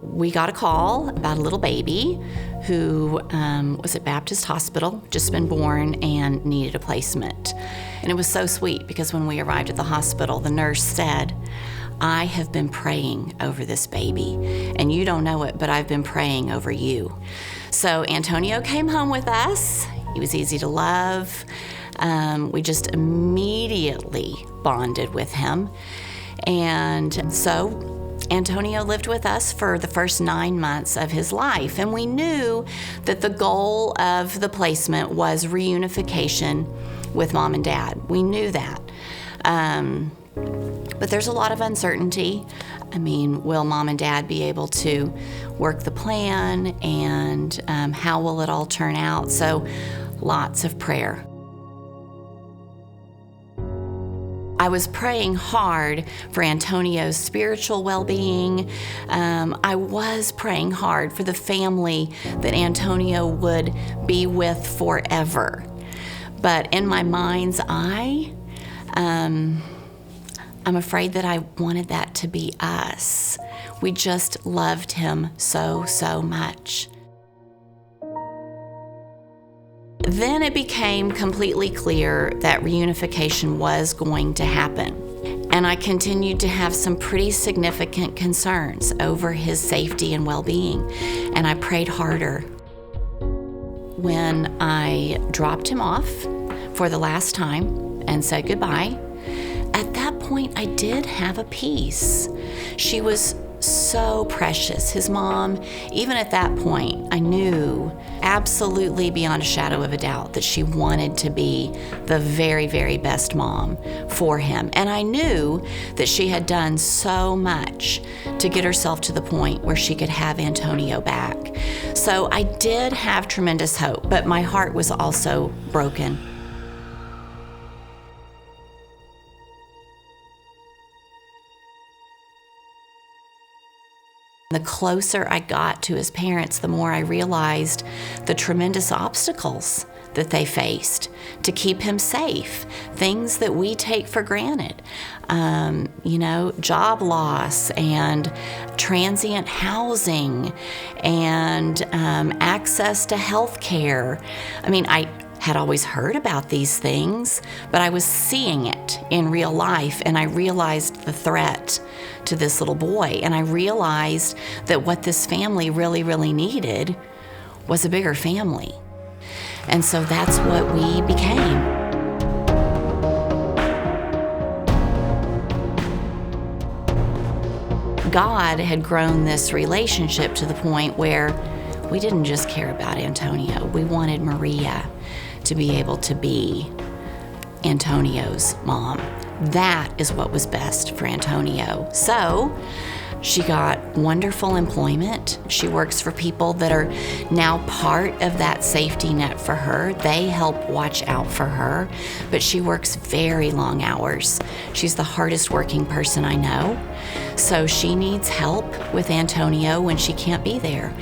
We got a call about a little baby who was at Baptist Hospital, just been born, and needed a placement. And it was so sweet because when we arrived at the hospital, the nurse said, "I have been praying over this baby, and you don't know it, but I've been praying over you." So Antonio came home with us. He was easy to love. We just immediately bonded with him. And so Antonio lived with us for the first 9 months of his life, and we knew that the goal of the placement was reunification with mom and dad. We knew that. But there's a lot of uncertainty. I mean, will mom and dad be able to work the plan, and how will it all turn out? So lots of prayer. I was praying hard for Antonio's spiritual well-being. I was praying hard for the family that Antonio would be with forever. But in my mind's eye, I'm afraid that I wanted that to be us. We just loved him so, so much. Then it became completely clear that reunification was going to happen. And I continued to have some pretty significant concerns over his safety and well-being, and I prayed harder. When I dropped him off for the last time and said goodbye, at that point I did have a peace. She was so precious. His mom, even at that point, I knew absolutely beyond a shadow of a doubt that she wanted to be the very, very best mom for him. And I knew that she had done so much to get herself to the point where she could have Antonio back. So I did have tremendous hope, but my heart was also broken. The closer I got to his parents, the more I realized the tremendous obstacles that they faced to keep him safe, things that we take for granted, job loss and transient housing and access to health care. I mean, I had always heard about these things, but I was seeing it in real life, and I realized the threat to this little boy, and I realized that what this family really, really needed was a bigger family. And so that's what we became. God had grown this relationship to the point where we didn't just care about Antonio. We wanted Maria to be able to be Antonio's mom. That is what was best for Antonio. So she got wonderful employment. She works for people that are now part of that safety net for her. They help watch out for her, but she works very long hours. She's the hardest working person I know. So she needs help with Antonio when she can't be there.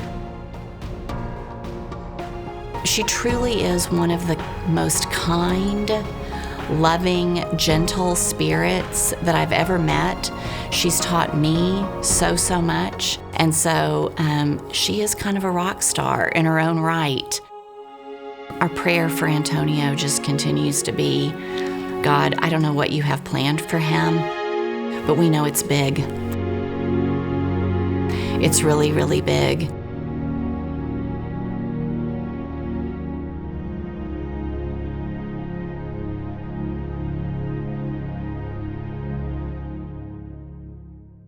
She truly is one of the most kind, loving, gentle spirits that I've ever met. She's taught me so, so much. And so she is kind of a rock star in her own right. Our prayer for Antonio just continues to be, God, I don't know what you have planned for him, but we know it's big. It's really, really big.